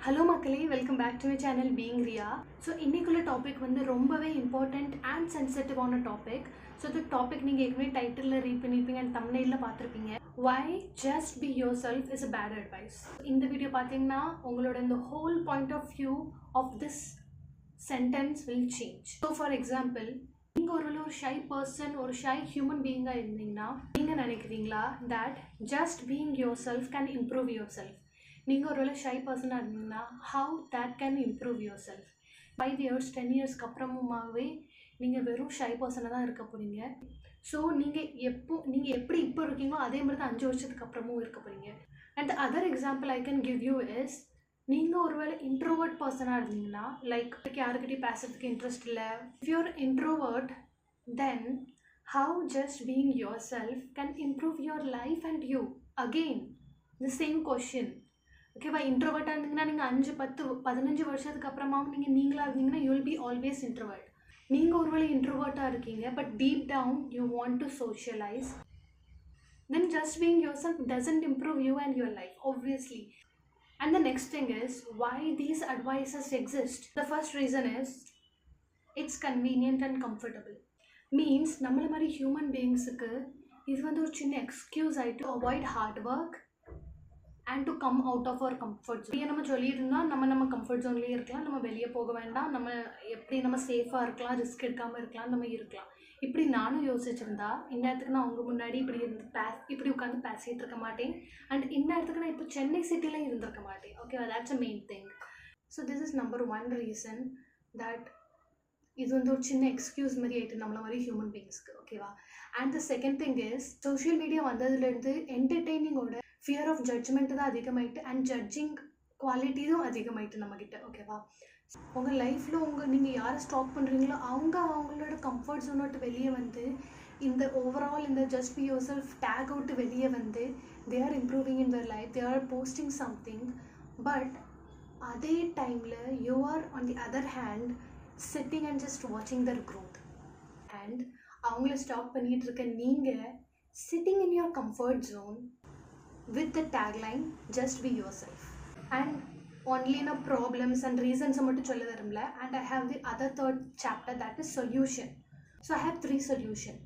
Hello மக்களே, welcome back to my channel being Riya. So இன்றைக்குள்ள topic வந்து ரொம்பவே இம்பார்ட்டண்ட் அண்ட் சென்சிட்டிவான டாபிக். ஸோ இந்த டாபிக் நீங்கள் ஏற்கனவே டைட்டிலில் ரீட் பண்ணியிருப்பீங்க அண்ட் தம்ப்நெயிலில் பார்த்துருப்பீங்க. Why just be yourself is a bad advice. இந்த வீடியோ பார்த்தீங்கன்னா உங்களோட இந்த whole point of view of this sentence will change. So for example, நீங்கள் ஒரு ஷை பர்சன், ஒரு ஷை ஹியூமன் பீயிங்காக இருந்தீங்கன்னா நீங்கள் நினைக்கிறீங்களா that just being yourself can improve your self. நீங்கள் ஒரு ஷை பர்சனாக இருந்தீங்கன்னா how that can improve your self. 5 years 10 yearsக்கு அப்புறமாவே நீங்கள் வெறும் ஷை பர்சனாக தான் இருக்க போகிறீங்க. ஸோ நீங்கள் எப்படி இப்போ இருக்கீங்களோ அதே மாதிரி தான் 5 வருஷத்துக்கு அப்புறமும் இருக்க போகிறீங்க. And the other example I can give you is, நீங்கள் ஒருவேளை இன்ட்ரோவர்ட் பர்சனாக இருந்தீங்கன்னா, லைக் யாருக்கிட்டையும் பேசுறதுக்கு இன்ட்ரெஸ்ட் இல்லை. If your introvert, then how just being yourself can improve your life and you. Again the same question. ஓகேவா? இன்ட்ரோவர்ட்டாக இருந்தீங்கன்னா நீங்கள் 5 10 15 வருஷத்துக்கு அப்புறமாவும் நீங்களாக இருந்தீங்கன்னா you will be always introvert. நீங்கள் ஒருவேளை இன்ட்ரோவர்ட்டாக இருக்கீங்க but deep down you want to socialize, then just being yourself doesn't improve you and your life, obviously. And the next thing is why these advices exist. The first reason is it's convenient and comfortable. Means நம்மள மாதிரி human பீயிங்ஸுக்கு இது வந்து ஒரு சின்ன excuse ஆகிட்டு avoid hard work and to come out of our comfort zone. நம்ம சொல்லியிருந்தால் நம்ம கம்ஃபர்ட் ஜோன்லேயே இருக்கலாம், நம்ம வெளியே போக வேண்டாம், நம்ம சேஃபாக இருக்கலாம், ரிஸ்க் எடுக்காமல் இருக்கலாம், நம்ம இருக்கலாம். இப்படி நானும் யோசிச்சிருந்தா இந்நேரத்துக்கு நான் அவங்க முன்னாடி இப்படி உட்காந்து பேசிகிட்டு இருக்க மாட்டேன். அண்ட் இந்நேரத்துக்கு நான் இப்போ சென்னை சிட்டியில் இருந்திருக்க மாட்டேன். ஓகேவா? That's a main thing. So this is number 1 reason that இது வந்து ஒரு சின்ன எக்ஸ்கியூஸ் மாதிரி ஆகிட்டு நம்மள மாதிரி ஹியூமன் பீயிங்ஸ்க்கு. ஓகேவா? And the second thing is, social media வந்ததுலேருந்து என்டர்டெய்னிங்கோட ஃபியர் ஆஃப் ஜட்ஜ்மெண்ட்டு தான் அதிகமாகிட்டு அண்ட் ஜட்ஜிங் குவாலிட்டியும் அதிகமாகிட்டு நம்மக்கிட்ட. ஓகேவா? உங்கள் லைஃப்பில் நீங்கள் யாரை ஸ்டாக் பண்ணுறீங்களோ அவங்களோட கம்ஃபர்ட் ஜோனை விட்டு வெளியே வந்து இந்த ஓவரால் இந்த just be yourself take out வெளியே வந்து they are improving in their life, they are posting something. But அதே டைமில் you are on the other hand sitting and just வாட்சிங் தர் க்ரோத். அண்ட் அவங்கள ஸ்டாக் பண்ணிகிட்டு இருக்க நீங்கள் sitting in your comfort zone with the tagline just be yourself. And only in a problems and reasons மட்டும் சொல்ல விரும்பல. And I have the other third chapter, that is solution. So I have 3 solution.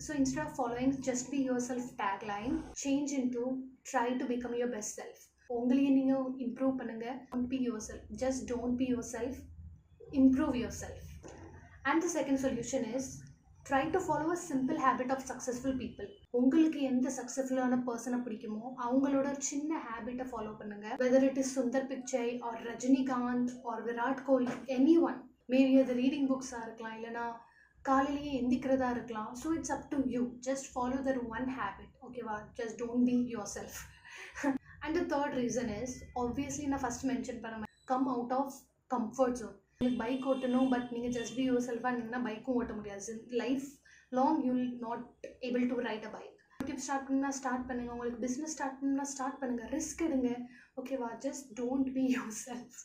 So instead of following just be yourself tagline, change into try to become your best self. உங்களையே நீங்கள் improve பண்ணுங்க. Don't be yourself, just don't be yourself, improve yourself. And the second solution is try to follow a simple habit of successful people. உங்களுக்கு எந்த சக்ஸஸ்ஃபுல்லான பர்சனை பிடிக்குமோ அவங்களோட சின்ன ஹேபிட்டை ஃபாலோ பண்ணுங்க. Whether it is Sundar Pichai or Rajinikanth or Virat Kohli, anyone. Maybe அது reading புக்ஸாக இருக்கலாம், இல்லைனா காலையிலேயே எந்திக்கிறதா இருக்கலாம். So it's up to you. Just follow that one habit. ஓகேவா? Just don't be yourself. And the third reason is, obviously நான் ஃபஸ்ட் மென்ஷன் பண்ண come out of comfort zone. உங்களுக்கு பைக் ஓட்டணும், பட் நீங்கள் ஜஸ்ட் பி யோர் செல்ஃபாக இருந்தீங்கன்னா பைக்கும் ஓட்ட முடியாது. Life long you will not able to right a bike. YouTube start பண்ணா ஸ்டார்ட் பண்ணுங்கள், உங்களுக்கு பிஸ்னஸ் ஸ்டார்ட் பண்ணா ஸ்டார்ட் பண்ணுங்கள், ரிஸ்க் எடுங்க. ஓகேவா? Just don't be your self.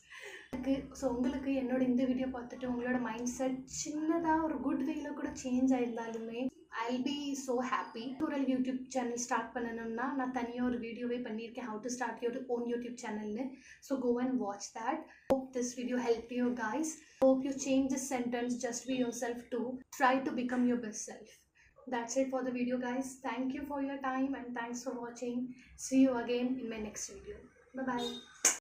So உங்களுக்கு என்னோட இந்த வீடியோ பார்த்துட்டு உங்களோட மைண்ட் செட் சின்னதாக ஒரு குட் வேல கூட சேஞ்ச் ஆயிருந்தாலுமே I'll be so happy. ஒரு யூடியூப் சேனல் ஸ்டார்ட் பண்ணணும்னா நான் தனியாக ஒரு வீடியோவே பண்ணியிருக்கேன், how to start your own YouTube channel. So go and watch that. Hope this video helped you guys. Hope you change this sentence just be yourself to try to become your best self. That's it for the video guys. Thank you for your time and thanks for watching. See you again in my next video. Bye bye.